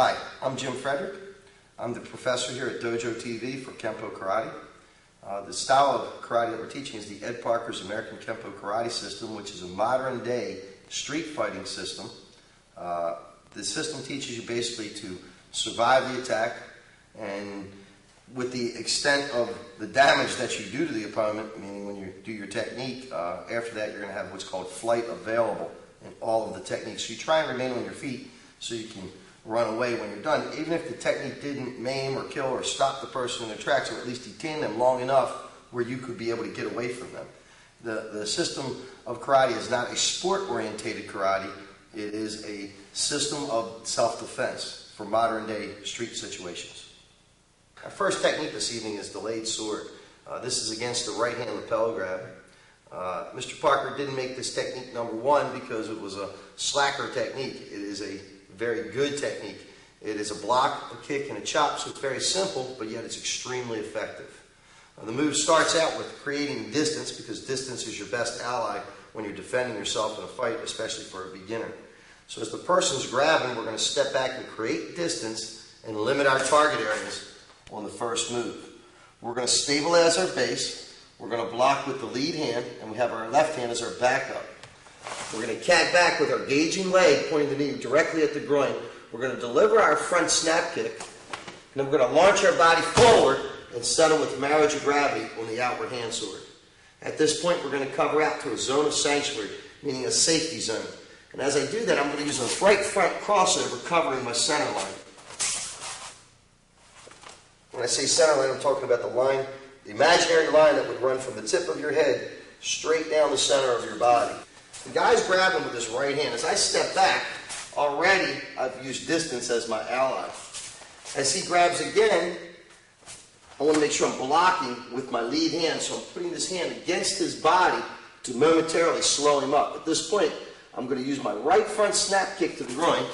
Hi, I'm Jim Frederick. I'm the professor here at Dojo TV for Kenpo Karate. The style of karate that we're teaching is the Ed Parker's American Kenpo Karate System, which is a modern day street fighting system. The system teaches you basically to survive the attack, and with the extent of the damage that you do to the opponent, meaning when you do your technique, after that you're going to have what's called flight available in all of the techniques. So you try and remain on your feet so you can run away when you're done, even if the technique didn't maim or kill or stop the person in their tracks, or at least detain them long enough where you could be able to get away from them. The system of karate is not a sport-orientated karate. It is a system of self-defense for modern-day street situations. Our first technique this evening is delayed sword. This is against the right hand lapel grab. Mr. Parker didn't make this technique number one because it was a slacker technique. It is a very good technique. It is a block, a kick, and a chop, so it's very simple, but yet it's extremely effective. The move starts out with creating distance, because distance is your best ally when you're defending yourself in a fight, especially for a beginner. So as the person's grabbing, we're going to step back and create distance and limit our target areas on the first move. We're going to stabilize our base. We're going to block with the lead hand, and we have our left hand as our backup. We're going to cat back with our gauging leg, pointing the knee directly at the groin. We're going to deliver our front snap kick, and then we're going to launch our body forward and settle with marriage of gravity on the outward hand sword. At this point, we're going to cover out to a zone of sanctuary, meaning a safety zone. And as I do that, I'm going to use a right front crossover covering my center line. When I say center line, I'm talking about the line, the imaginary line that would run from the tip of your head straight down the center of your body. The guy's grabbing with his right hand. As I step back, already I've used distance as my ally. As he grabs again, I want to make sure I'm blocking with my lead hand, so I'm putting this hand against his body to momentarily slow him up. At this point, I'm going to use my right front snap kick to the groin.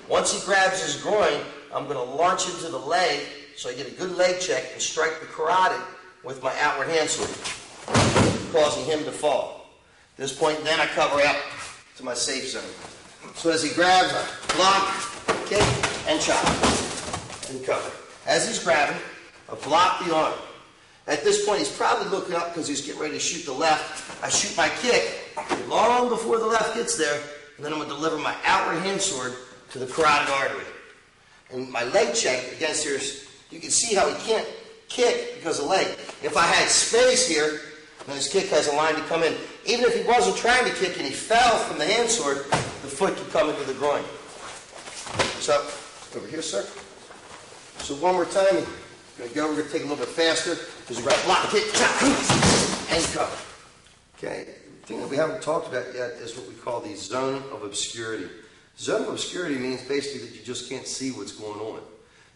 Once he grabs his groin, I'm going to launch into the leg so I get a good leg check and strike the carotid with my outward hand sword, causing him to fall. At this point, then I cover out to my safe zone. So as he grabs, I block, kick, and chop, and cover. As he's grabbing, I block the arm. At this point, he's probably looking up because he's getting ready to shoot the left. I shoot my kick long before the left gets there, and then I'm going to deliver my outward hand sword to the carotid artery. And my leg check against here, you can see how he can't kick because of leg. If I had space here, then his kick has a line to come in. Even if he wasn't trying to kick and he fell from the hand sword, the foot could come into the groin. So, over here, sir. So one more time. We're going to take a little bit faster, because we're going to block, kick, chop, and cover. Okay, the thing that we haven't talked about yet is what we call the zone of obscurity. Zone of obscurity means basically that you just can't see what's going on.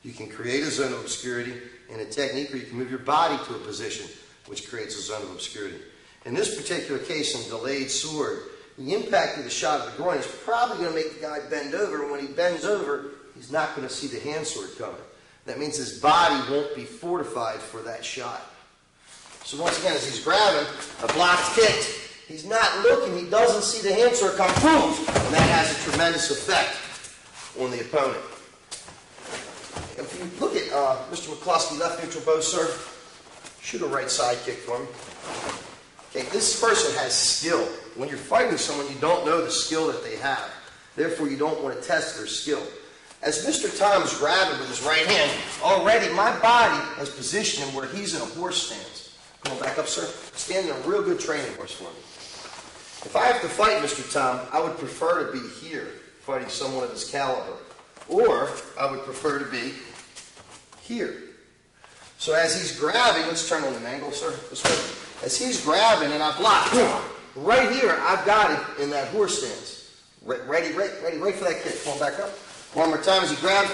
You can create a zone of obscurity in a technique, or you can move your body to a position which creates a zone of obscurity. In this particular case, in delayed sword, the impact of the shot of the groin is probably going to make the guy bend over, and when he bends over, he's not going to see the hand sword coming. That means his body won't be fortified for that shot. So once again, as he's grabbing, the block's kicked. He's not looking. He doesn't see the hand sword come, boom! And that has a tremendous effect on the opponent. If you look at Mr. McCluskey, left neutral bow, sir, shoot a right side kick for me. Okay, this person has skill. When you're fighting someone, you don't know the skill that they have. Therefore, you don't want to test their skill. As Mr. Tom's grabbing with his right hand, already my body has positioned him where he's in a horse stance. Come on, back up, sir. Stand in a real good training horse for me. If I have to fight Mr. Tom, I would prefer to be here, fighting someone of his caliber. Or I would prefer to be here. So as he's grabbing, let's turn on the angle, sir, this way. As he's grabbing and I block, right here, I've got him in that horse stance. Ready for that kick. Come on, back up. One more time as he grabs,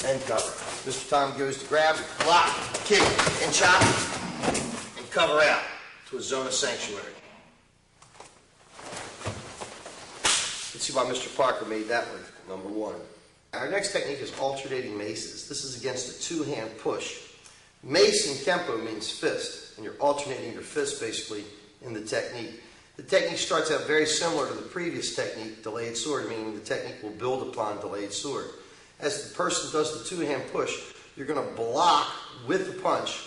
and cover. Mr. Tom goes to grab, block, kick, and chop, and cover out to a zone of sanctuary. Let's see why Mr. Parker made that one number one. Our next technique is alternating maces. This is against a two-hand push. Mace in Kenpo means fist, and you're alternating your fist basically in the technique. The technique starts out very similar to the previous technique, delayed sword, meaning the technique will build upon delayed sword. As the person does the two-hand push, you're going to block with the punch.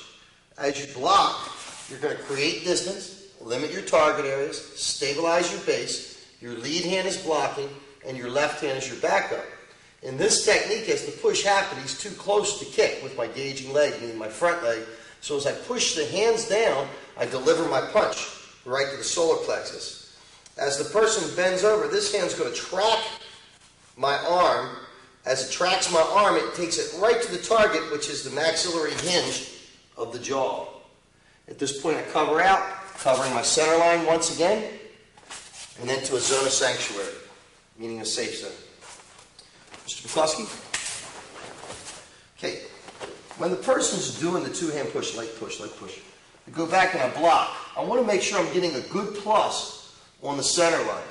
As you block, you're going to create distance, limit your target areas, stabilize your base, your lead hand is blocking, and your left hand is your backup. In this technique, as the push happens, he's too close to kick with my gauging leg, meaning my front leg. So as I push the hands down, I deliver my punch right to the solar plexus. As the person bends over, this hand's going to track my arm. As it tracks my arm, it takes it right to the target, which is the maxillary hinge of the jaw. At this point, I cover out, covering my center line once again, and then to a zone of sanctuary, meaning a safe zone. Mr. McCluskey? Okay, when the person's doing the two-hand push, like push, I go back and I block. I want to make sure I'm getting a good plus on the center line.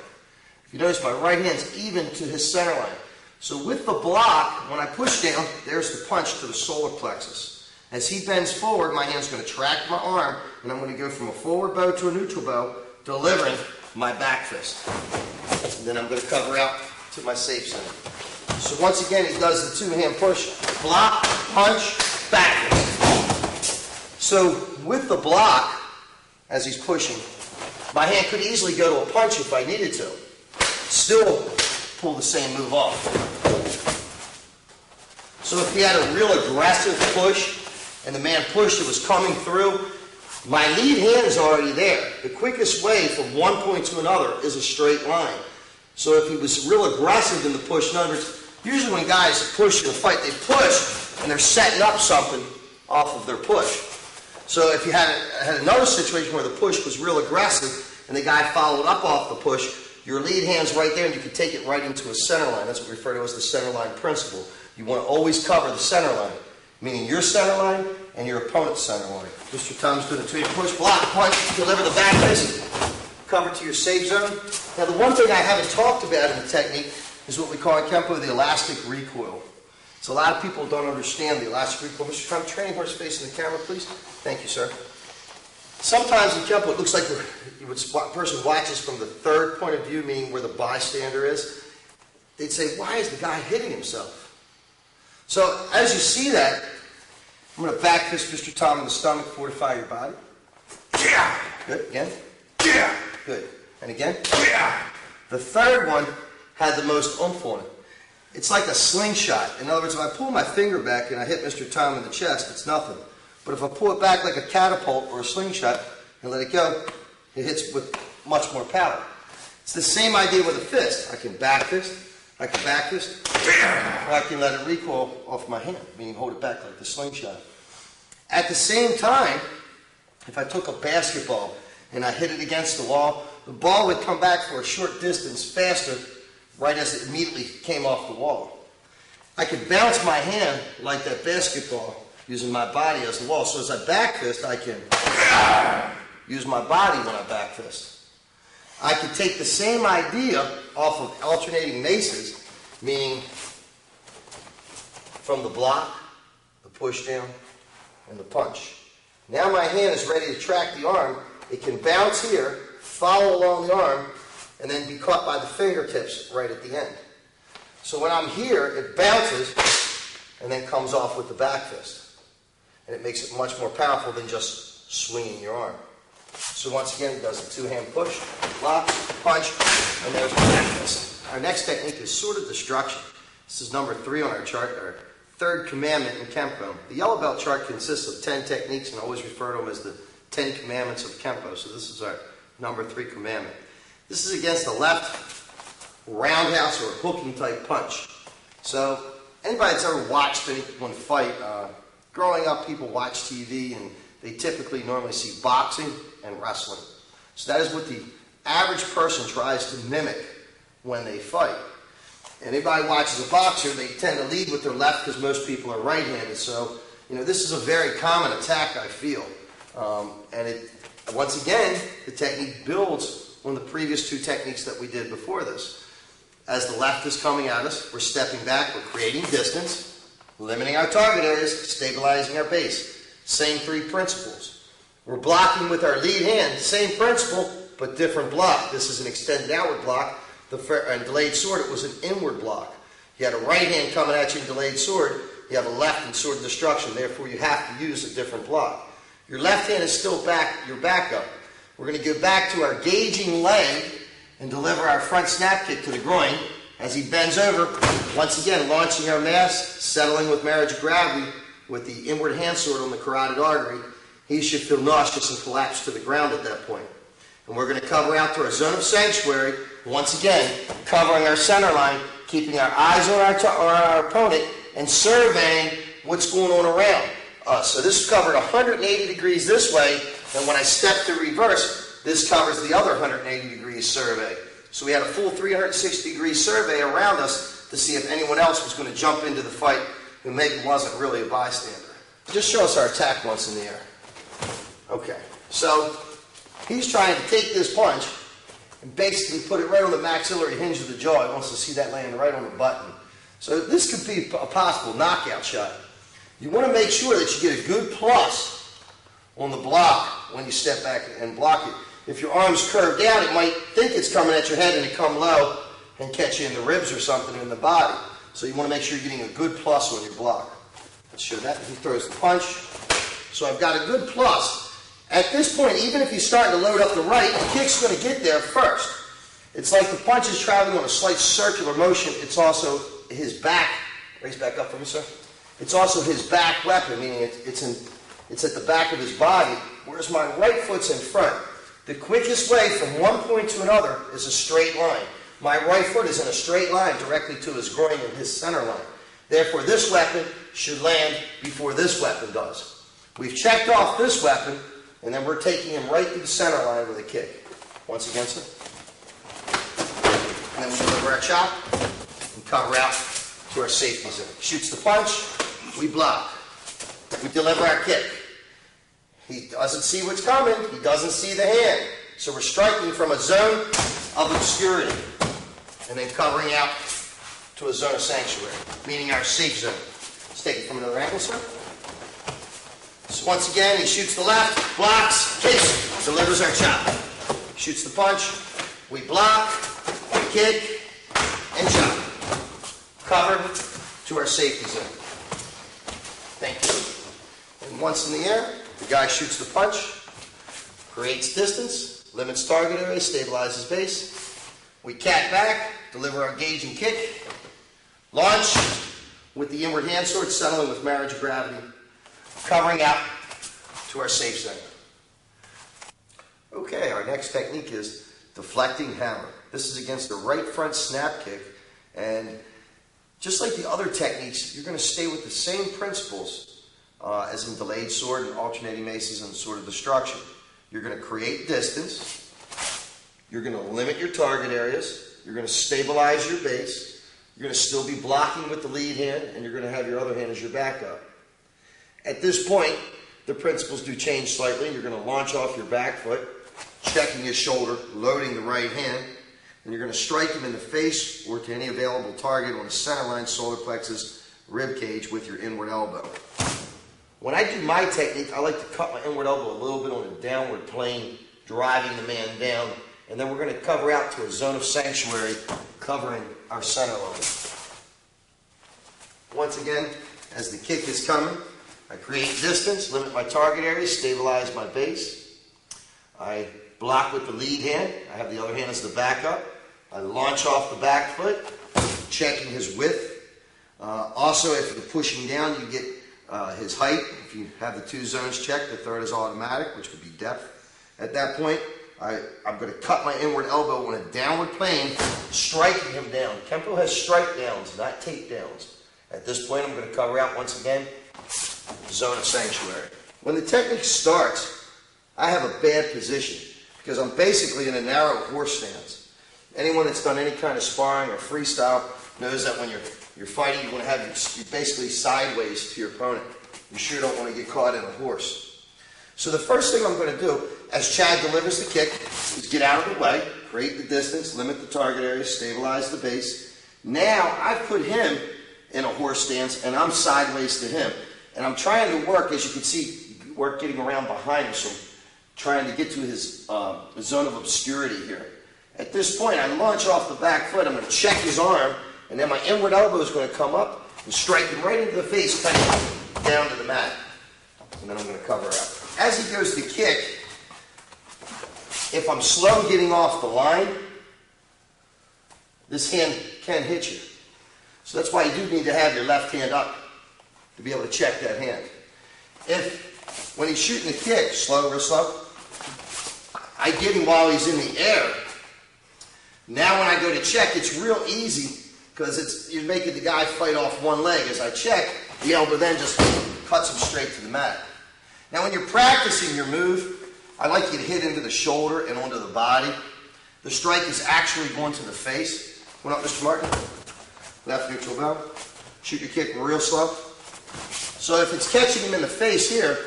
If you notice, my right hand's even to his center line. So with the block, when I push down, there's the punch to the solar plexus. As he bends forward, my hand's going to track my arm, and I'm going to go from a forward bow to a neutral bow, delivering my back fist. And then I'm going to cover out to my safe zone. So once again, he does the two-hand push, block, punch, back fist. So with the block, as he's pushing, my hand could easily go to a punch if I needed to. Still pull the same move off. So if he had a real aggressive push, and the man pushed, it was coming through, my lead hand is already there. The quickest way from one point to another is a straight line. So if he was real aggressive in the push, in other words, usually when guys push in a fight, they push and they're setting up something off of their push. So if you had another situation where the push was real aggressive and the guy followed up off the push, your lead hand's right there and you can take it right into a center line. That's what we refer to as the center line principle. You want to always cover the center line, meaning your center line and your opponent's center line. Mr. Tom's doing a two-hand push, block, punch, deliver the back fist, cover to your safe zone. Now the one thing I haven't talked about in the technique is what we call in Kenpo the elastic recoil. So a lot of people don't understand the elastic recoil. Mr. Tom, training horse facing the camera, please. Thank you, sir. Sometimes in Kenpo it looks like the person watches from the third point of view, meaning where the bystander is. They'd say, why is the guy hitting himself? So as you see that, I'm going to back fist Mr. Tom in the stomach, fortify your body. Yeah. Good. Again. Yeah. Good. And again. Yeah. The third one had the most oomph on it. It's like a slingshot. In other words, if I pull my finger back and I hit Mr. Tom in the chest, it's nothing. But if I pull it back like a catapult or a slingshot and let it go, it hits with much more power. It's the same idea with a fist. I can back fist, I can back fist, or I can let it recoil off my hand, meaning hold it back like the slingshot. At the same time, if I took a basketball and I hit it against the wall, the ball would come back for a short distance faster right as it immediately came off the wall. I could bounce my hand like that basketball using my body as the wall. So as I back fist, I can use my body when I back fist. I can take the same idea off of alternating maces, meaning from the block, the push down, and the punch. Now my hand is ready to track the arm. It can bounce here, follow along the arm, and then be caught by the fingertips right at the end. So when I'm here, it bounces and then comes off with the back fist. And it makes it much more powerful than just swinging your arm. So once again, he does a two-hand push, block, punch, and there's the back fist. Our next technique is sword of destruction. This is number 3 on our chart, our third commandment in Kenpo. The yellow belt chart consists of 10 techniques, and I always refer to them as the 10 commandments of Kenpo. So this is our number 3 commandment. This is against the left roundhouse or hooking type punch. So anybody that's ever watched anyone fight, growing up people watch TV and they typically normally see boxing and wrestling. So that is what the average person tries to mimic when they fight. Anybody watches a boxer, they tend to lead with their left because most people are right-handed. So, this is a very common attack, I feel. Once again, the technique builds on the previous 2 techniques that we did before this. As the left is coming at us, we're stepping back, we're creating distance, limiting our target areas, stabilizing our base. Same 3 principles. We're blocking with our lead hand, same principle, but different block. This is an extended outward block. And delayed sword, it was an inward block. You had a right hand coming at you in delayed sword. You have a left in sword of destruction. Therefore, you have to use a different block. Your left hand is still your backup. We're going to go back to our gauging leg and deliver our front snap kick to the groin as he bends over. Once again, launching our mass, settling with marriage of gravity with the inward hand sword on the carotid artery. He should feel nauseous and collapse to the ground at that point. And we're going to cover out to our zone of sanctuary, once again, covering our center line, keeping our eyes on our opponent, and surveying what's going on around us. So this covered 180 degrees this way, and when I step to reverse, this covers the other 180 degrees survey. So we had a full 360 degree survey around us to see if anyone else was going to jump into the fight who maybe wasn't really a bystander. Just show us our attack once in the air. Okay, so he's trying to take this punch and basically put it right on the maxillary hinge of the jaw. He wants to see that landing right on the button. So this could be a possible knockout shot. You want to make sure that you get a good plus on the block when you step back and block it. If your arm's curved out, it might think it's coming at your head and it come low and catch you in the ribs or something in the body. So you want to make sure you're getting a good plus on your block. Let's show that. He throws the punch. So I've got a good plus. At this point, even if he's starting to load up the right, the kick's going to get there first. It's like the punch is traveling on a slight circular motion. It's also his back. Raise back up for me, sir. It's also his back weapon, meaning it's at the back of his body, whereas my right foot's in front. The quickest way from one point to another is a straight line. My right foot is in a straight line directly to his groin and his center line. Therefore, this weapon should land before this weapon does. We've checked off this weapon, and then we're taking him right to the center line with a kick. Once again, sir. And then we deliver our chop and cover out to our safety zone. Shoots the punch, we block. We deliver our kick. He doesn't see what's coming. He doesn't see the hand. So we're striking from a zone of obscurity and then covering out to a zone of sanctuary, meaning our safe zone. Let's take it from another angle, sir. So once again, he shoots the left, blocks, kicks, delivers our chop. Shoots the punch, we block, we kick, and chop. Covered to our safety zone. Thank you. And once in the air, the guy shoots the punch, creates distance, limits target area, stabilizes base. We cat back, deliver our gauge and kick, launch with the inward hand sword, settling with marriage of gravity, covering out to our safe zone. Okay, our next technique is deflecting hammer. This is against the right front snap kick, and just like the other techniques, you're going to stay with the same principles as in delayed sword and alternating maces and sword of destruction. You're going to create distance, you're going to limit your target areas, you're going to stabilize your base, you're going to still be blocking with the lead hand, and you're going to have your other hand as your backup. At this point, the principles do change slightly. You're going to launch off your back foot, checking his shoulder, loading the right hand, and you're going to strike him in the face or to any available target on the center line, solar plexus, rib cage with your inward elbow. When I do my technique, I like to cut my inward elbow a little bit on a downward plane, driving the man down, and then we're going to cover out to a zone of sanctuary, covering our center line. Once again, as the kick is coming, I create distance, limit my target area, stabilize my base. I block with the lead hand. I have the other hand as the backup. I launch off the back foot, checking his width. Also, if you're pushing down, you get his height. If you have the two zones checked, the third is automatic, which would be depth. At that point, I'm going to cut my inward elbow on a downward plane, striking him down. Kenpo has strike downs, not take downs. At this point, I'm going to cover out once again, zone of sanctuary. When the technique starts, I have a bad position because I'm basically in a narrow horse stance. Anyone that's done any kind of sparring or freestyle knows that when you're fighting, you want to have you're basically sideways to your opponent. You sure don't want to get caught in a horse. So the first thing I'm going to do, as Chad delivers the kick, is get out of the way, create the distance, limit the target area, stabilize the base. Now I've put him in a horse stance and I'm sideways to him. And I'm trying to work, as you can see, work getting around behind him. So trying to get to his zone of obscurity here. At this point, I launch off the back foot. I'm going to check his arm, and then my inward elbow is going to come up and strike him right into the face, kind of down to the mat. And then I'm going to cover up. As he goes to kick, if I'm slow getting off the line, this hand can hit you. So that's why you do need to have your left hand up to be able to check that hand. If, when he's shooting the kick, slow, real slow, I get him while he's in the air. Now when I go to check, it's real easy because you're making the guy fight off one leg. As I check, the elbow then just cuts him straight to the mat. Now when you're practicing your move, I like you to hit into the shoulder and onto the body. The strike is actually going to the face. Come on up, Mr. Martin. Left neutral bow. Shoot your kick real slow. So if it's catching him in the face here,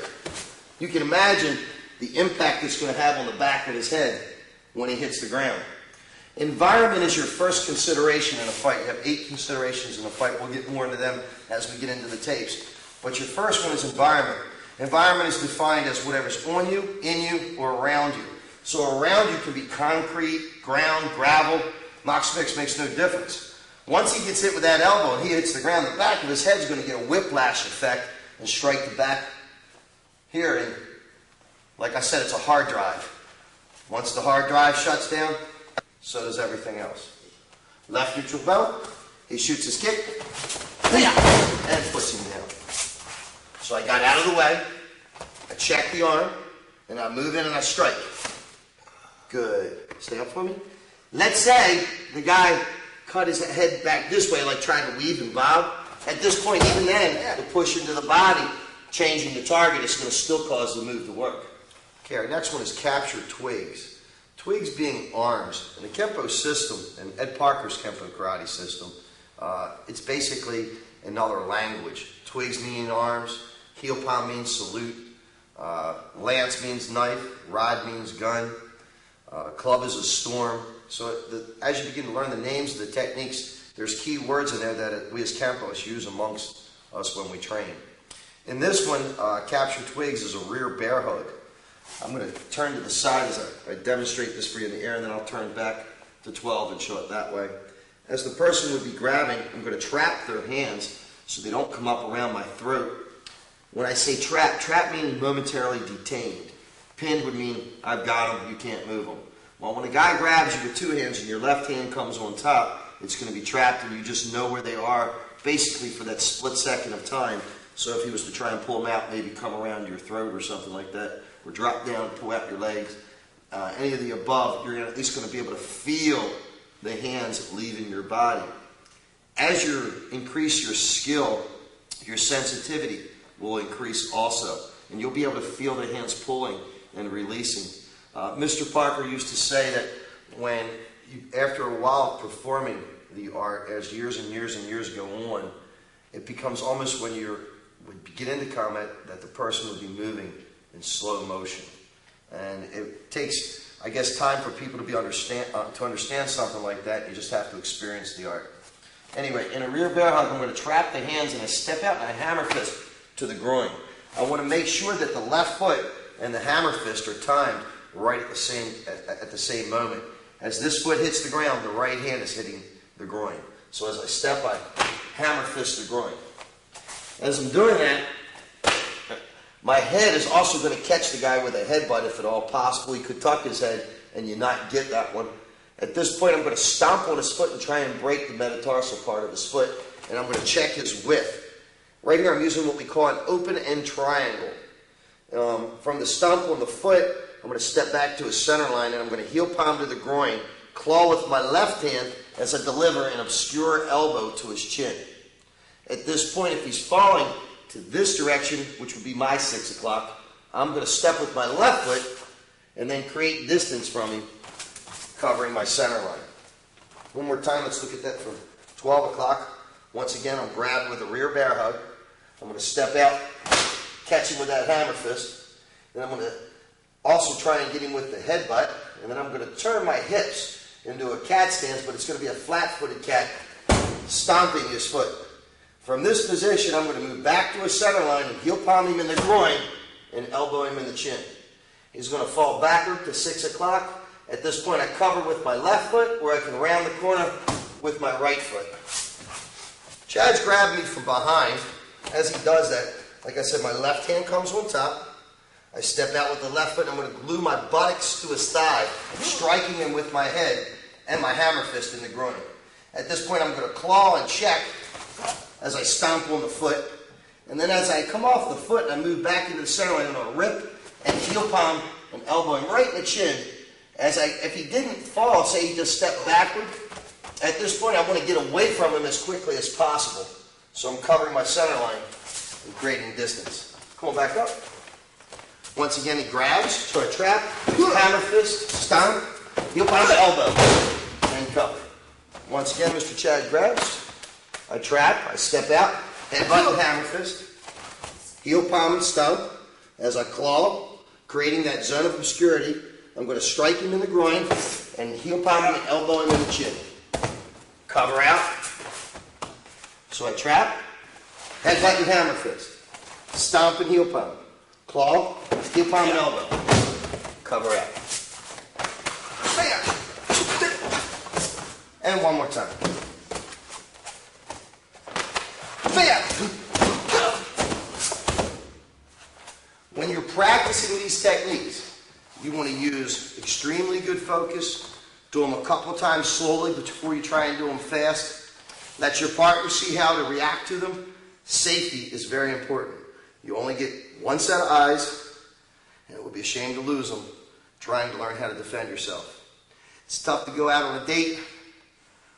you can imagine the impact it's going to have on the back of his head when he hits the ground. Environment is your first consideration in a fight. You have 8 considerations in a fight. We'll get more into them as we get into the tapes. But your first one is environment. Environment is defined as whatever's on you, in you, or around you. So around you can be concrete, ground, gravel. Mox mix makes no difference. Once he gets hit with that elbow and he hits the ground, the back of his head is going to get a whiplash effect and strike the back here. And like I said, it's a hard drive. Once the hard drive shuts down, so does everything else. Left neutral bow, he shoots his kick, and puts him down. So I got out of the way, I check the arm, and I move in and I strike. Good. Stay up for me. Let's say the guy cut his head back this way, like trying to weave and bob. At this point, even then, the push into the body, changing the target, is going to still cause the move to work. Okay, our next one is capture twigs. Twigs being arms. In the Kenpo system, and Ed Parker's Kenpo karate system, it's basically another language. Twigs mean arms, heel palm means salute, lance means knife, rod means gun, club is a storm. So as you begin to learn the names of the techniques, there's key words in there that we as Kenpoists use amongst us when we train. In this one, capture twigs is a rear bear hug. I'm going to turn to the side as I demonstrate this for you in the air, and then I'll turn back to 12 and show it that way. As the person would be grabbing, I'm going to trap their hands so they don't come up around my throat. When I say trap means momentarily detained. Pinned would mean I've got them, you can't move them. Well, when a guy grabs you with 2 hands and your left hand comes on top, it's going to be trapped and you just know where they are basically for that split second of time. So if he was to try and pull them out, maybe come around your throat or something like that, or drop down, pull out your legs, any of the above, you're at least going to be able to feel the hands leaving your body. As you increase your skill, your sensitivity will increase also, and you'll be able to feel the hands pulling and releasing. Mr. Parker used to say that after a while of performing the art, as years and years and years go on, it becomes almost when you would get into combat that the person would be moving in slow motion. And it takes, I guess, time for people to understand something like that. You just have to experience the art. Anyway, in a rear bear hug, I'm going to trap the hands and I step out and I hammer fist to the groin. I want to make sure that the left foot and the hammer fist are timed right at the same moment. As this foot hits the ground, the right hand is hitting the groin. So as I step, I hammer fist the groin. As I'm doing that, my head is also going to catch the guy with a headbutt if at all possible. He could tuck his head and you not get that one. At this point, I'm going to stomp on his foot and try and break the metatarsal part of his foot, and I'm going to check his width. Right here, I'm using what we call an open end triangle. From the stomp on the foot, I'm going to step back to a center line, and I'm going to heel palm to the groin, claw with my left hand as I deliver an obscure elbow to his chin. At this point, if he's falling to this direction, which would be my 6 o'clock, I'm going to step with my left foot and then create distance from him, covering my center line. One more time, let's look at that for 12 o'clock. Once again, I'm grabbed with a rear bear hug. I'm going to step out, catch him with that hammer fist. Then I'm going to also try and get him with the headbutt. And then I'm going to turn my hips into a cat stance, but it's going to be a flat-footed cat stomping his foot. From this position, I'm going to move back to a center line and heel palm him in the groin and elbow him in the chin. He's going to fall backward to 6 o'clock. At this point, I cover with my left foot, or I can round the corner with my right foot. Chad's grabbing me from behind. As he does that, like I said, my left hand comes on top. I step out with the left foot, and I'm going to glue my buttocks to his thigh, striking him with my head and my hammer fist in the groin. At this point, I'm going to claw and check as I stomp on the foot. And then as I come off the foot and I move back into the center line, I'm going to rip and heel palm and elbow him right in the chin. If he didn't fall, say he just stepped backward, at this point I want to get away from him as quickly as possible. So I'm covering my center line and creating distance. Come on, back up. Once again, he grabs, so I trap, hammer fist, stomp, heel palm, elbow, and cover. Once again, Mr. Chad grabs, I trap, I step out, headbutt and hammer fist, heel palm and stomp. As I claw, creating that zone of obscurity, I'm going to strike him in the groin and heel palm him and elbow him in the chin. Cover out. So I trap, headbutt and hammer fist, stomp and heel palm, claw, heel palm and elbow, cover out. And one more time. When you're practicing these techniques, you want to use extremely good focus. Do them a couple of times slowly before you try and do them fast. Let your partner see how to react to them. Safety is very important. You only get one set of eyes, and it would be a shame to lose them trying to learn how to defend yourself. It's tough to go out on a date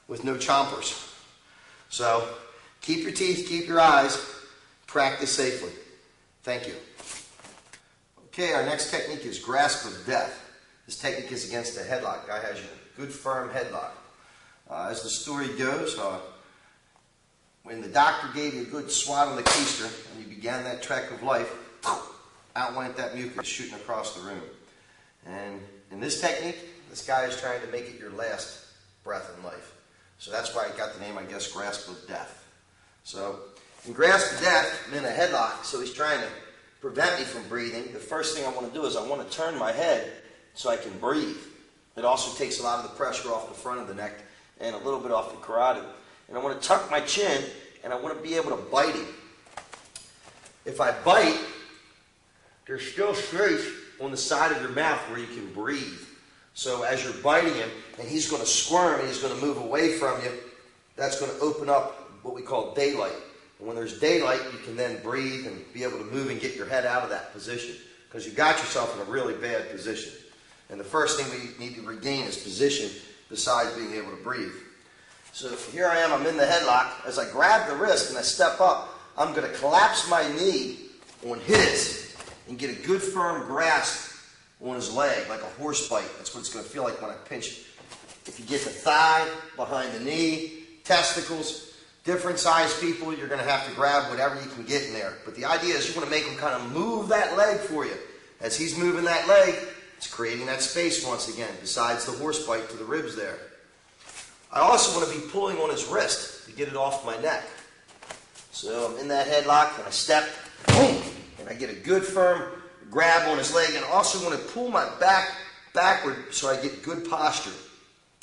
with no chompers. So keep your teeth, keep your eyes, practice safely. Thank you. Okay, our next technique is grasp of death. This technique is against a headlock. Guy has a good firm headlock. As the story goes, when the doctor gave you a good swat on the keister and you began that trek of life, out went that mucus shooting across the room. And in this technique, this guy is trying to make it your last breath in life. So that's why it got the name, I guess, grasp of death. So in grasp of death, I'm in a headlock, so he's trying to prevent me from breathing. The first thing I want to do is I want to turn my head so I can breathe. It also takes a lot of the pressure off the front of the neck and a little bit off the carotid. And I want to tuck my chin, and I want to be able to bite him. If I bite, there's still space on the side of your mouth where you can breathe. So as you're biting him, and he's going to squirm and he's going to move away from you, that's going to open up what we call daylight. And when there's daylight, you can then breathe and be able to move and get your head out of that position, because you got yourself in a really bad position. And the first thing we need to regain is position besides being able to breathe. So here I am, I'm in the headlock. As I grab the wrist and I step up, I'm going to collapse my knee on his and get a good firm grasp on his leg, like a horse bite. That's what it's going to feel like when I pinch. If you get the thigh, behind the knee, testicles, different size people, you're going to have to grab whatever you can get in there. But the idea is you want to make him kind of move that leg for you. As he's moving that leg, it's creating that space once again, besides the horse bite to the ribs there. I also want to be pulling on his wrist to get it off my neck. So I'm in that headlock and I step, boom, and I get a good firm grab on his leg, and I also want to pull my back backward so I get good posture.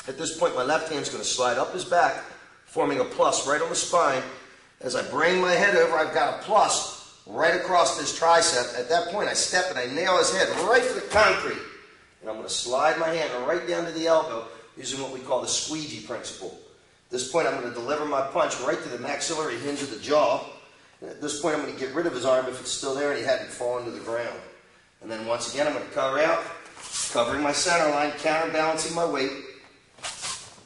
At this point, my left hand's going to slide up his back, forming a plus right on the spine. As I bring my head over, I've got a plus right across his tricep. At that point, I step and I nail his head right to the concrete. And I'm going to slide my hand right down to the elbow using what we call the squeegee principle. At this point, I'm going to deliver my punch right to the maxillary hinge of the jaw. And at this point, I'm going to get rid of his arm if it's still there and he hadn't fallen to the ground. And then once again, I'm going to cover out, covering my center line, counterbalancing my weight,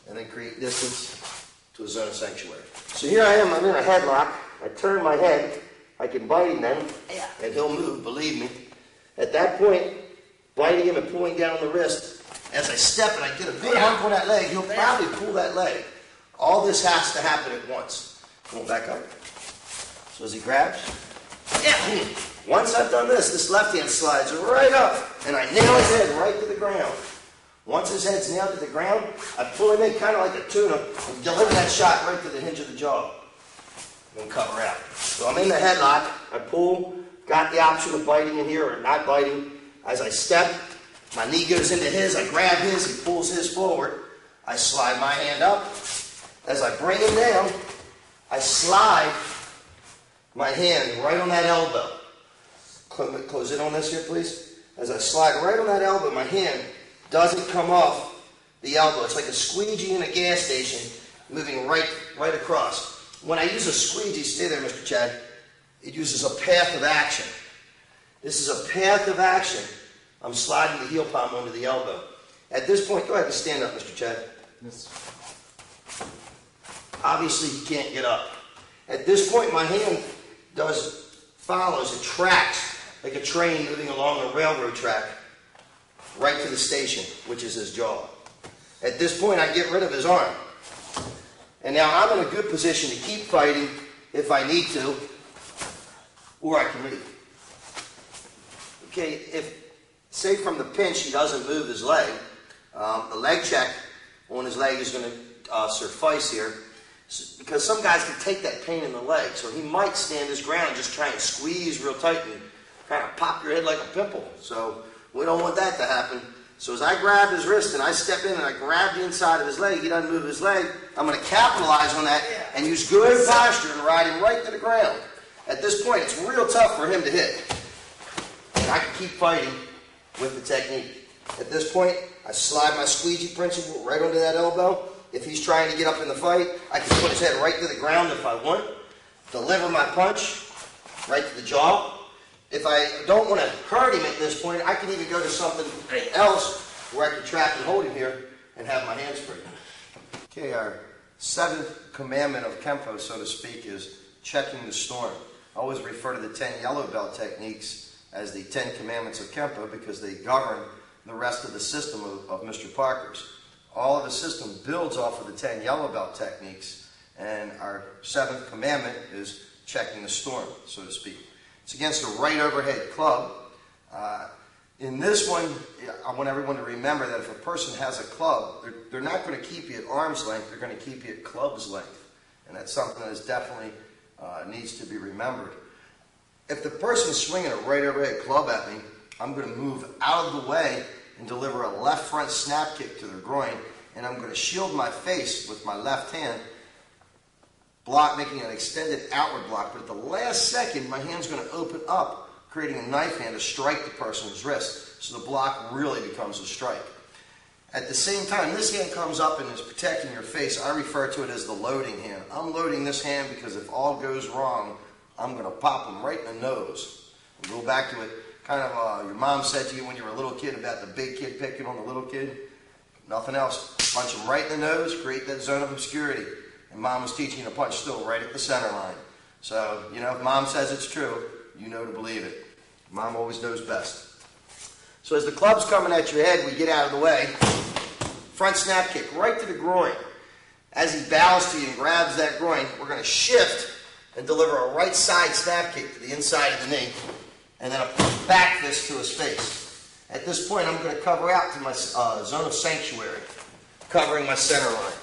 and then create distance to a zone of sanctuary. So here I am, I'm in a headlock. I turn my head. I can bite him then, and he'll move, believe me. At that point, biting him and pulling down on the wrist, as I step and I get a good hump on that leg, he'll probably pull that leg. All this has to happen at once. Come on, back up. So as he grabs, once I've done this, this left hand slides right up, and I nail his head right to the ground. Once his head's nailed to the ground, I pull him in kind of like a tuna and deliver that shot right to the hinge of the jaw. And cover out. So I'm in the headlock, I pull, got the option of biting in here or not biting. as I step, my knee goes into his, I grab his, he pulls his forward. I slide my hand up. As I bring him down, I slide my hand right on that elbow. Close in on this here, please. As I slide right on that elbow, my hand doesn't come off the elbow. It's like a squeegee in a gas station moving right across. When I use a squeegee, stay there, Mr. Chad, it uses a path of action. This is a path of action. I'm sliding the heel palm onto the elbow. At this point, go ahead and stand up, Mr. Chad. Yes. Obviously, he can't get up. At this point, my hand follows, it tracks like a train moving along a railroad track right to the station, which is his jaw. At this point, I get rid of his arm. And now I'm in a good position to keep fighting if I need to, or I can leave. Okay, if, say from the pinch, he doesn't move his leg, the leg check on his leg is going to suffice here, because some guys can take that pain in the leg, so he might stand his ground, just try and squeeze real tight and kind of pop your head like a pimple. So we don't want that to happen. So as I grab his wrist and I step in and I grab the inside of his leg, he doesn't move his leg, I'm going to capitalize on that and use good posture and ride him right to the ground. At this point, it's real tough for him to hit. And I can keep fighting with the technique. At this point, I slide my squeegee principle right onto that elbow. If he's trying to get up in the fight, I can put his head right to the ground if I want. Deliver my punch right to the jaw. If I don't want to hurt him at this point, I can even go to something else where I can trap and hold him here and have my hands free. Okay, our seventh commandment of Kenpo, so to speak, is checking the storm. I always refer to the 10 yellow belt techniques as the 10 commandments of Kenpo because they govern the rest of the system of Mr. Parker's. All of the system builds off of the 10 yellow belt techniques, and our seventh commandment is checking the storm, so to speak. It's against a right overhead club. In this one, I want everyone to remember that if a person has a club, they're not going to keep you at arm's length, they're going to keep you at club's length. And that's something that is definitely needs to be remembered. If the person is swinging a right overhead club at me, I'm going to move out of the way and deliver a left front snap kick to their groin, and I'm going to shield my face with my left hand, making an extended outward block, but at the last second, my hand's going to open up, creating a knife hand to strike the person's wrist, so the block really becomes a strike. At the same time, this hand comes up and is protecting your face. I refer to it as the loading hand. I'm loading this hand because if all goes wrong, I'm going to pop them right in the nose. We'll go back to it. Kind of your mom said to you when you were a little kid about the big kid picking on the little kid. Nothing else. Punch them right in the nose, create that zone of obscurity. And mom was teaching you to punch still right at the center line. So, you know, if mom says it's true, you know to believe it. Mom always knows best. So as the club's coming at your head, we get out of the way. Front snap kick right to the groin. As he bows to you and grabs that groin, we're going to shift and deliver a right side snap kick to the inside of the knee. And then a back fist to his face. At this point, I'm going to cover out to my zone of sanctuary, covering my center line.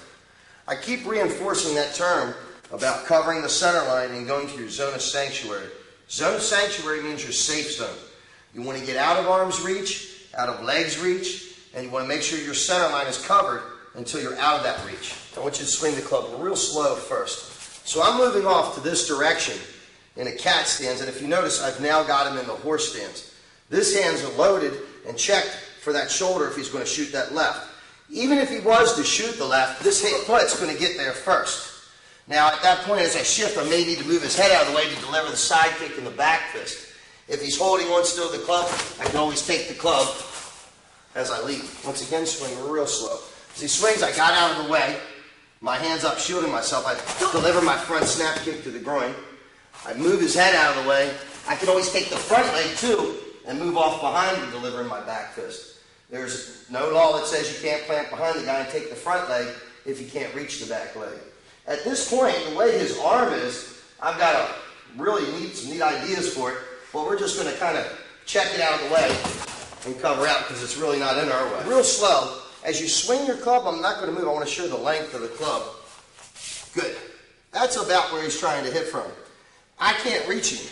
I keep reinforcing that term about covering the center line and going to your zone of sanctuary. Zone of sanctuary means your safe zone. You want to get out of arm's reach, out of legs reach, and you want to make sure your center line is covered until you're out of that reach. I want you to swing the club real slow first. So I'm moving off to this direction in a cat stance, and if you notice, I've now got him in the horse stance. This hand's loaded and checked for that shoulder if he's going to shoot that left. Even if he was to shoot the left, this foot's going to get there first. Now, at that point, as I shift, I may need to move his head out of the way to deliver the side kick and the back fist. If he's holding on still to the club, I can always take the club as I leave. Once again, swing real slow. As he swings, I got out of the way. My hand's up shielding myself. I deliver my front snap kick to the groin. I move his head out of the way. I can always take the front leg too and move off behind him, delivering my back fist. There's no law that says you can't plant behind the guy and take the front leg if you can't reach the back leg. At this point, the way his arm is, I've got some neat ideas for it, but we're just going to kind of check it out of the way and cover out because it's really not in our way. Real slow. As you swing your club, I'm not going to move. I want to show the length of the club. Good. That's about where he's trying to hit from. I can't reach him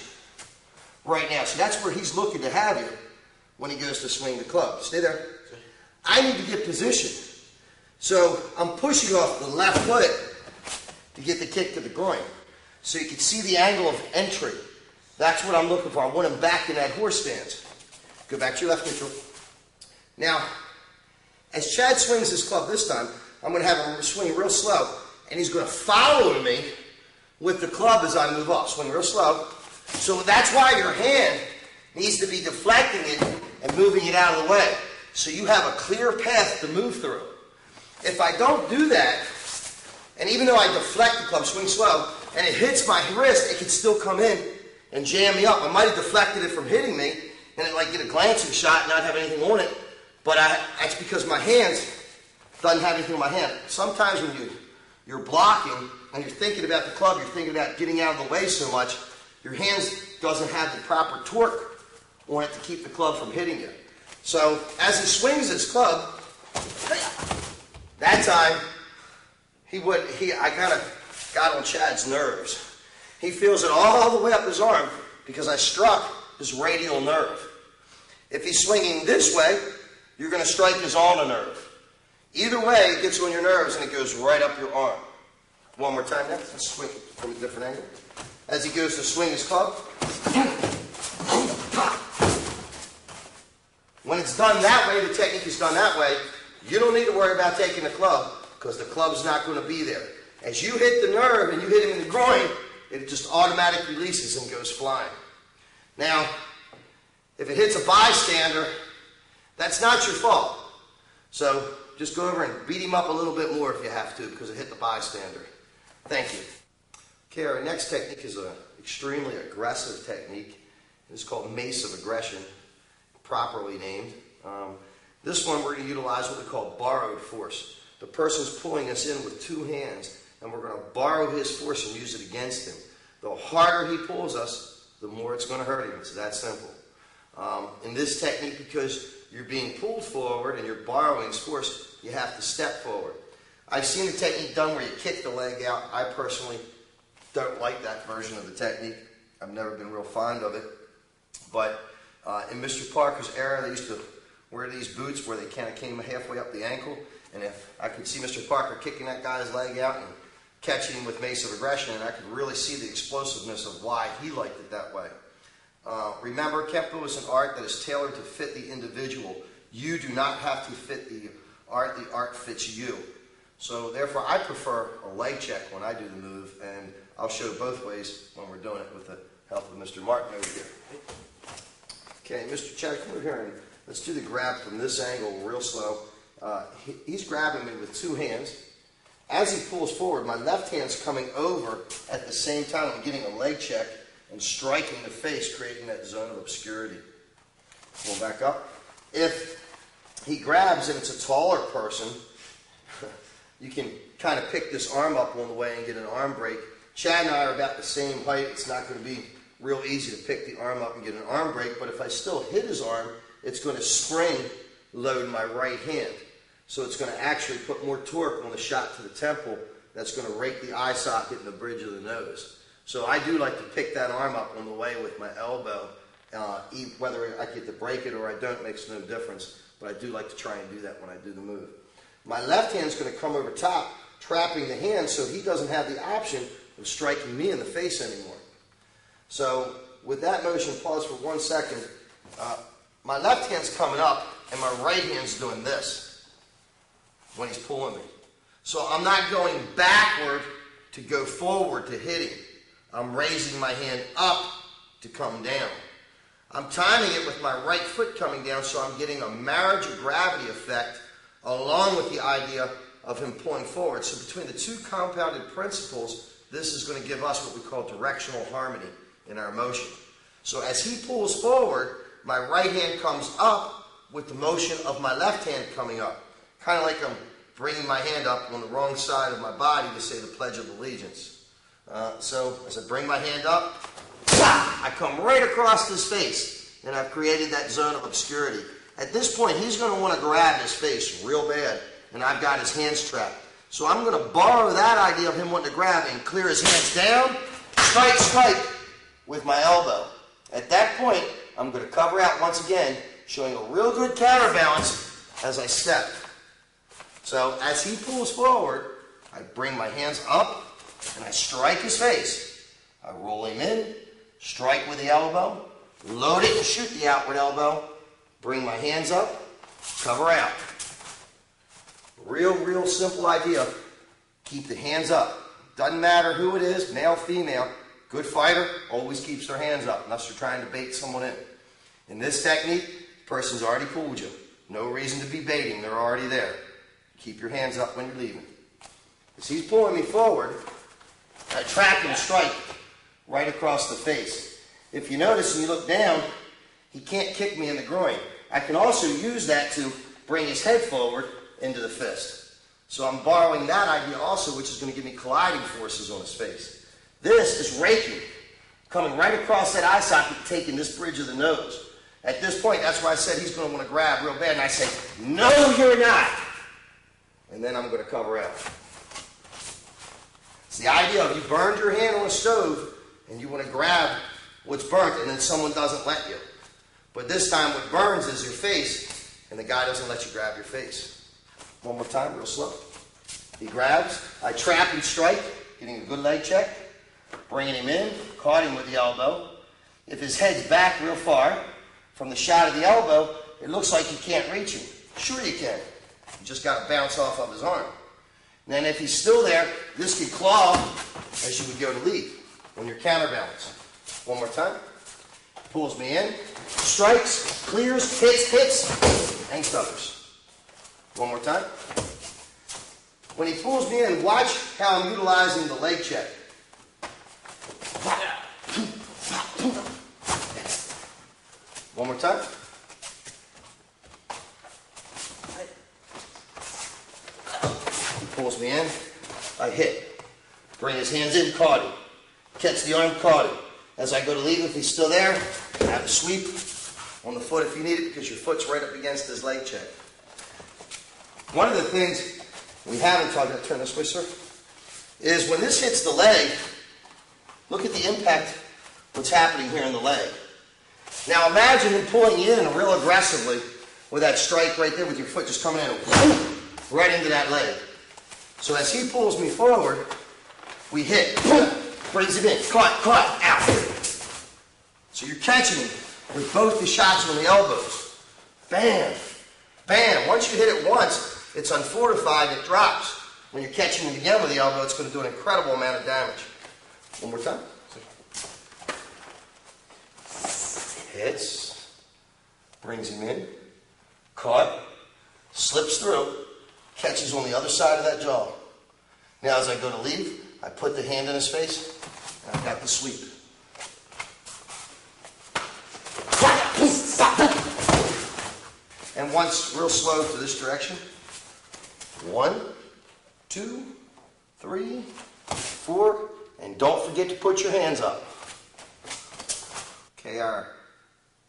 right now, so that's where he's looking to have you. when he goes to swing the club. Stay there. I need to get positioned. So I'm pushing off the left foot to get the kick to the groin. So you can see the angle of entry. That's what I'm looking for. I want him back in that horse stance. Go back to your left neutral. Now, as Chad swings his club this time, I'm going to have him swing real slow, and he's going to follow me with the club as I move off. Swing real slow. So that's why your hand needs to be deflecting it and moving it out of the way, so you have a clear path to move through. If I don't do that, and even though I deflect the club, swing slow, and it hits my wrist, it can still come in and jam me up. I might have deflected it from hitting me, and it like get a glancing shot and not have anything on it, but that's because my hands doesn't have anything on my hand. Sometimes when you're blocking and you're thinking about the club, you're thinking about getting out of the way so much, your hands doesn't have the proper torque on it to keep the club from hitting you. So as he swings his club, that time I kind of got on Chad's nerves. He feels it all the way up his arm because I struck his radial nerve. If he's swinging this way, you're going to strike his ulnar nerve. Either way, it gets on your nerves and it goes right up your arm. One more time now. Let's swing from a different angle. As he goes to swing his club. When it's done that way, the technique is done that way, you don't need to worry about taking the club because the club's not going to be there. As you hit the nerve and you hit him in the groin, it just automatically releases and goes flying. Now, if it hits a bystander, that's not your fault. So just go over and beat him up a little bit more if you have to because it hit the bystander. Thank you. Okay, our next technique is an extremely aggressive technique. It's called mace of aggression, properly named. This one we're going to utilize what we call borrowed force. The person's pulling us in with two hands, and we're going to borrow his force and use it against him. The harder he pulls us, the more it's going to hurt him. It's that simple. In this technique, because you're being pulled forward and you're borrowing his force, you have to step forward. I've seen the technique done where you kick the leg out. I personally don't like that version of the technique. I've never been real fond of it. But in Mr. Parker's era, they used to wear these boots where they kind of came halfway up the ankle. And if I could see Mr. Parker kicking that guy's leg out and catching him with mace of aggression, and I could really see the explosiveness of why he liked it that way. Remember, Kenpo is an art that is tailored to fit the individual. You do not have to fit the art fits you. So therefore, I prefer a leg check when I do the move, and I'll show both ways when we're doing it with the help of Mr. Martin over here. Okay, Mr. Chad, come over here and let's do the grab from this angle real slow. He's grabbing me with two hands. As he pulls forward, my left hand's coming over at the same time. I'm getting a leg check and striking the face, creating that zone of obscurity. Pull back up. If he grabs and it's a taller person, you can kind of pick this arm up on the way and get an arm break. Chad and I are about the same height. It's not going to be real easy to pick the arm up and get an arm break, but if I still hit his arm, it's going to spring load my right hand. So it's going to actually put more torque on the shot to the temple that's going to rake the eye socket and the bridge of the nose. So I do like to pick that arm up on the way with my elbow. Whether I get to break it or I don't makes no difference, but I do like to try and do that when I do the move. My left hand's going to come over top, trapping the hand so he doesn't have the option of striking me in the face anymore. So with that motion, pause for 1 second. My left hand's coming up and my right hand's doing this when he's pulling me. So I'm not going backward to go forward to hit him. I'm raising my hand up to come down. I'm timing it with my right foot coming down, so I'm getting a marriage of gravity effect along with the idea of him pulling forward. So between the two compounded principles, this is going to give us what we call directional harmony in our motion. So as he pulls forward, my right hand comes up with the motion of my left hand coming up. Kind of like I'm bringing my hand up on the wrong side of my body to say the Pledge of Allegiance. So as I bring my hand up, I come right across his face, and I've created that zone of obscurity. At this point, he's going to want to grab his face real bad, and I've got his hands trapped. So I'm going to borrow that idea of him wanting to grab and clear his hands down, strike with my elbow. At that point, I'm going to cover out once again showing a real good counterbalance as I step. So as he pulls forward, I bring my hands up and I strike his face. I roll him in, strike with the elbow, load it and shoot the outward elbow, bring my hands up, cover out. Real simple idea. Keep the hands up. Doesn't matter who it is, male, female. Good fighter always keeps their hands up unless you're trying to bait someone in. In this technique, the person's already pulled you. No reason to be baiting. They're already there. Keep your hands up when you're leaving. As he's pulling me forward, I trap and strike right across the face. If you notice and you look down, he can't kick me in the groin. I can also use that to bring his head forward into the fist. So I'm borrowing that idea also, which is going to give me colliding forces on his face. This is raking, coming right across that eye socket, taking this bridge of the nose. At this point, that's why I said he's going to want to grab real bad, and I say, no, you're not. And then I'm going to cover out. It's the idea of you burned your hand on a stove, and you want to grab what's burnt, and then someone doesn't let you. But this time what burns is your face, and the guy doesn't let you grab your face. One more time, real slow. He grabs, I trap and strike, getting a good leg check, bringing him in, caught him with the elbow. If his head's back real far from the shot of the elbow, it looks like you can't reach him. Sure you can. You just got to bounce off of his arm. And then if he's still there, this could claw as you would go to leave when you're counterbalanced. One more time. Pulls me in, strikes, clears, hits, and covers. One more time. When he pulls me in, watch how I'm utilizing the leg check. One more time. He pulls me in, I hit. Bring his hands in, caught him. Catch the arm, caught him. As I go to leave, if he's still there, have a sweep on the foot if you need it, because your foot's right up against his leg check. One of the things we haven't talked about, turn this way, sir, is when this hits the leg, look at the impact, what's happening here in the leg. Now imagine him pulling you in real aggressively with that strike right there with your foot just coming in and right into that leg. So as he pulls me forward, we hit. Brings him in, caught, out. So you're catching him with both the shots on the elbows. Bam, bam. Once you hit it once, it's unfortified, it drops. When you're catching him again with the elbow, it's going to do an incredible amount of damage. One more time. Hits, brings him in, caught, slips through, catches on the other side of that jaw. Now as I go to leave, I put the hand in his face, and I've got the sweep. And once real slow to this direction. 1, 2, 3, 4, and don't forget to put your hands up. Okay, our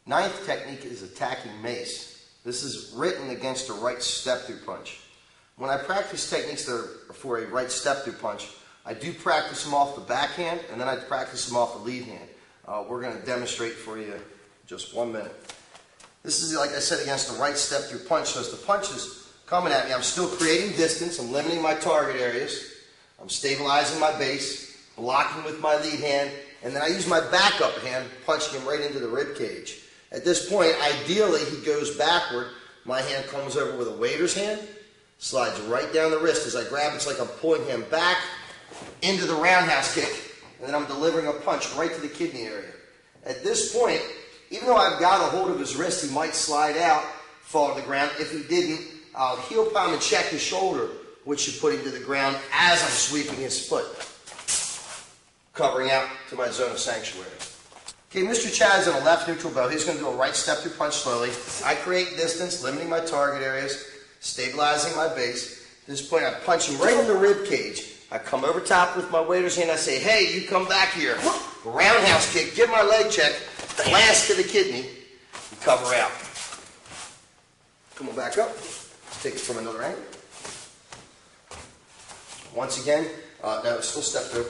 ninth technique is attacking mace. This is written against a right step-through punch. When I practice techniques that are for a right step-through punch, I do practice them off the backhand, and then I practice them off the lead hand. We're going to demonstrate for you in just 1 minute. This is, like I said, against the right step-through punch. So as the punch is coming at me, I'm still creating distance. I'm limiting my target areas. I'm stabilizing my base, blocking with my lead hand, and then I use my backup hand, punching him right into the rib cage. At this point, ideally, he goes backward. My hand comes over with a waiter's hand, slides right down the wrist. As I grab, it's like I'm pulling him back into the roundhouse kick, and then I'm delivering a punch right to the kidney area. At this point, even though I've got a hold of his wrist, he might slide out, fall to the ground. If he didn't, I'll heel palm and check his shoulder, which should put him to the ground as I'm sweeping his foot, covering out to my zone of sanctuary. Okay, Mr. Chad's in a left neutral bow. He's going to do a right step through punch slowly. I create distance, limiting my target areas, stabilizing my base. At this point, I punch him right in the rib cage. I come over top with my waiter's hand. I say, hey, you come back here. Roundhouse kick, give my leg check, blast to the kidney, and cover out. Come on back up. Take it from another angle. Once again, no, still step through.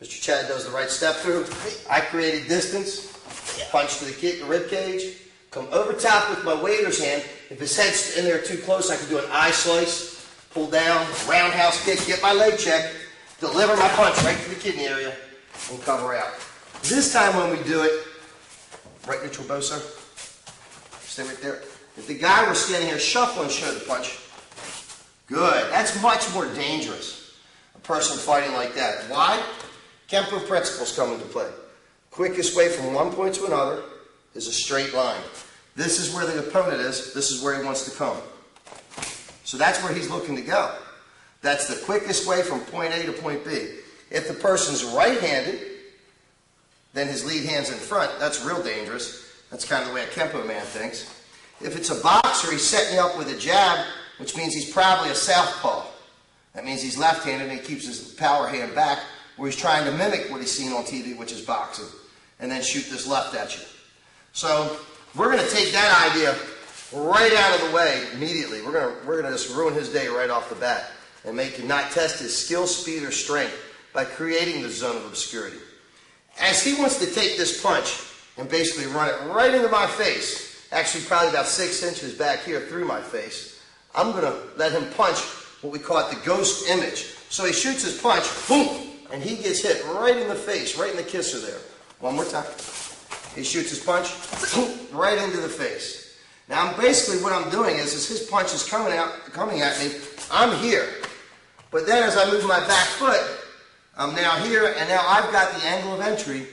Mr. Chad does the right step through. I created distance, punch to the rib cage, come over top with my waiter's hand. If his head's in there too close, I can do an eye slice, pull down, roundhouse kick, get my leg checked, deliver my punch right to the kidney area, and cover out. This time when we do it, right neutral bow, sir. Stay right there. If the guy were standing here shuffling shoulder punch, good. That's much more dangerous, a person fighting like that. Why? Kenpo principles come into play. Quickest way from one point to another is a straight line. This is where the opponent is. This is where he wants to come. So that's where he's looking to go. That's the quickest way from point A to point B. If the person's right-handed, then his lead hand's in front. That's real dangerous. That's kind of the way a Kenpo man thinks. If it's a boxer, he's setting you up with a jab, which means he's probably a southpaw. That means he's left-handed and he keeps his power hand back, where he's trying to mimic what he's seen on TV, which is boxing, and then shoot this left at you. So we're going to take that idea right out of the way immediately. We're going to just ruin his day right off the bat and make him not test his skill, speed, or strength by creating the zone of obscurity. As he wants to take this punch and basically run it right into my face, actually probably about 6 inches back here through my face, I'm going to let him punch what we call it the ghost image. So he shoots his punch, boom, and he gets hit right in the face, right in the kisser there. One more time. He shoots his punch, boom, right into the face. Now basically what I'm doing is his punch is coming at me, I'm here. But then as I move my back foot, I'm now here, and now I've got the angle of entry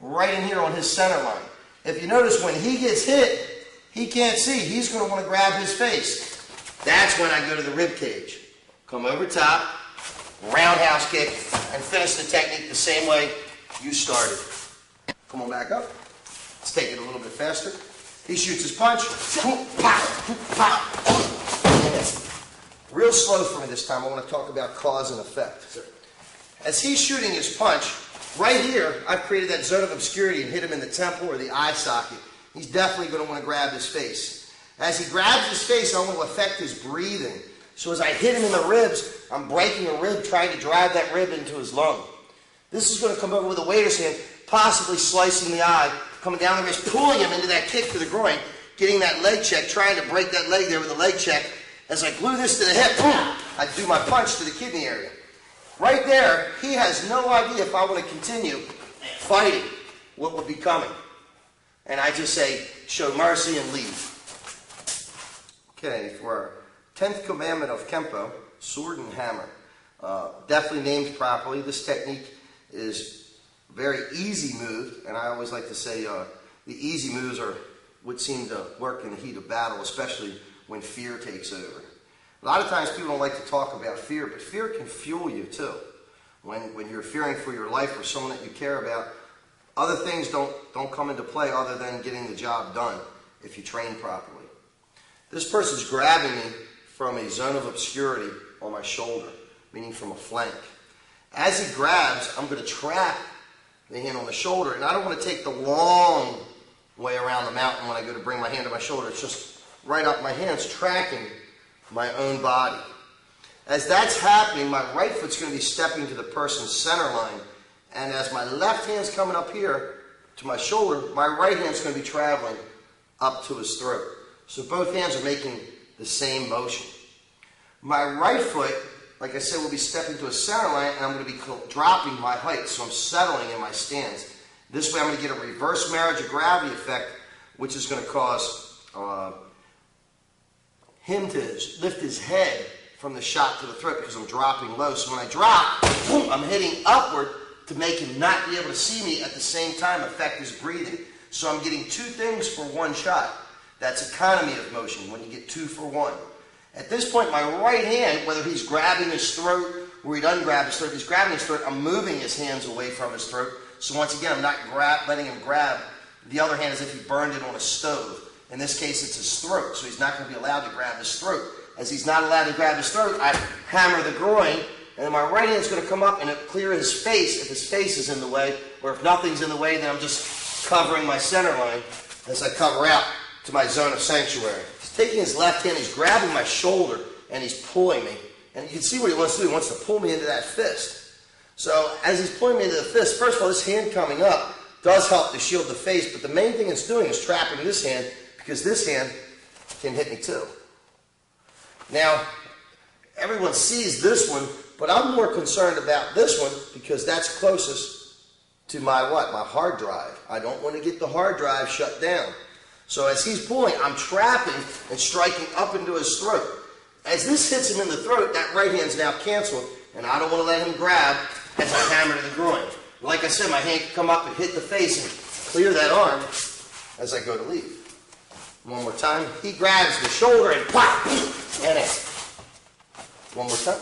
right in here on his center line. If you notice, when he gets hit, he can't see. He's going to want to grab his face. That's when I go to the rib cage. Come over top, roundhouse kick, and finish the technique the same way you started. Come on back up. Let's take it a little bit faster. He shoots his punch. Real slow for me this time. I want to talk about cause and effect. As he's shooting his punch, right here, I've created that zone of obscurity and hit him in the temple or the eye socket. He's definitely going to want to grab his face. As he grabs his face, I want to affect his breathing. So as I hit him in the ribs, I'm breaking a rib, trying to drive that rib into his lung. This is going to come over with a waiter's hand, possibly slicing the eye, coming down the wrist, pulling him into that kick to the groin, getting that leg check, trying to break that leg there with a leg check. As I glue this to the hip, boom, I do my punch to the kidney area. Right there, he has no idea if I want to continue fighting what will be coming. And I just say, show mercy and leave. Okay, for our 10th commandment of Kenpo, sword and hammer. Definitely named properly. This technique is a very easy move, and I always like to say the easy moves would seem to work in the heat of battle, especially when fear takes over. A lot of times people don't like to talk about fear, but fear can fuel you too. When you're fearing for your life or someone that you care about, other things don't come into play other than getting the job done if you train properly. This person's grabbing me from a zone of obscurity on my shoulder, meaning from a flank. As he grabs, I'm going to trap the hand on the shoulder, and I don't want to take the long way around the mountain when I go to bring my hand to my shoulder. It's just right up, my hand's tracking my own body. As that's happening, my right foot's going to be stepping to the person's center line, and as my left hand's coming up here to my shoulder, my right hand's going to be traveling up to his throat. So both hands are making the same motion. My right foot, like I said, will be stepping to a center line, and I'm going to be dropping my height, so I'm settling in my stance. This way I'm going to get a reverse marriage of gravity effect, which is going to cause him to lift his head from the shot to the throat because I'm dropping low. So when I drop, boom, I'm hitting upward to make him not be able to see me at the same time, affect his breathing. So I'm getting two things for one shot. That's economy of motion, when you get 2 for 1. At this point, my right hand, whether he's grabbing his throat or he doesn't grab his throat, if he's grabbing his throat, I'm moving his hands away from his throat. So once again, I'm not letting him grab the other hand as if he burned it on a stove. In this case, it's his throat, so he's not going to be allowed to grab his throat. As he's not allowed to grab his throat, I hammer the groin, and then my right hand's going to come up and clear his face if his face is in the way, or if nothing's in the way, then I'm just covering my center line as I cover out to my zone of sanctuary. He's taking his left hand, he's grabbing my shoulder, and he's pulling me. And you can see what he wants to do. He wants to pull me into that fist. So as he's pulling me into the fist, first of all, this hand coming up does help to shield the face, but the main thing it's doing is trapping this hand, because this hand can hit me too. Now, everyone sees this one, but I'm more concerned about this one because that's closest to my what? My hard drive. I don't want to get the hard drive shut down. So as he's pulling, I'm trapping and striking up into his throat. As this hits him in the throat, that right hand's now canceled, and I don't want to let him grab as I hammer to the groin. Like I said, my hand can come up and hit the face and clear that arm as I go to leave. One more time. He grabs the shoulder and pop, and out. One more time.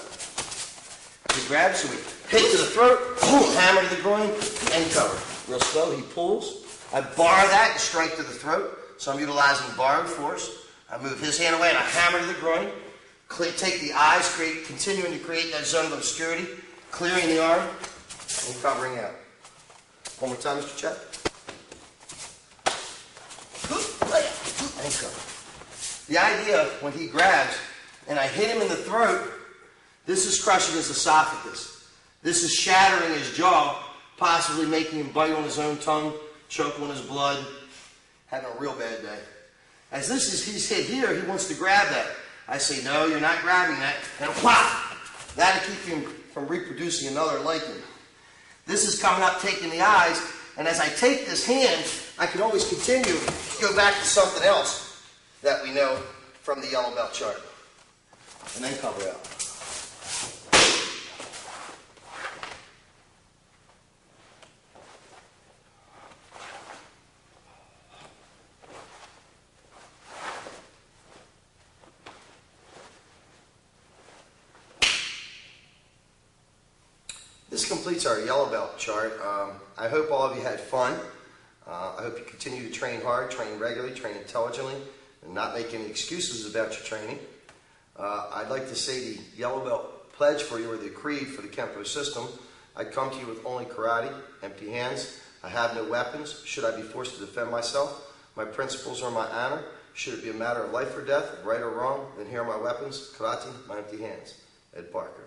He grabs, so we hit to the throat, boom, hammer to the groin, and cover. Real slow, he pulls. I bar that and strike to the throat, so I'm utilizing borrowed force. I move his hand away and I hammer to the groin. Take the eyes, continuing to create that zone of obscurity, clearing the arm, and covering out. One more time, Mr. Chet. And cover. The idea, when he grabs, and I hit him in the throat, this is crushing his esophagus. This is shattering his jaw, possibly making him bite on his own tongue, choke on his blood, having a real bad day. As he's hit here, he wants to grab that. I say, no, you're not grabbing that. And pop! That'll keep him from reproducing another lichen. This is coming up, taking the eyes, and as I take this hand, I can always continue to go back to something else that we know from the yellow belt chart. And then cover out. This completes our yellow belt chart. I hope all of you had fun. I hope you continue to train hard, train regularly, train intelligently, and not make any excuses about your training. I'd like to say the yellow belt pledge for you, or the creed for the Kenpo system. I come to you with only karate, empty hands. I have no weapons. Should I be forced to defend myself, my principles are my honor. Should it be a matter of life or death, right or wrong, then here are my weapons, karate, my empty hands. Ed Parker.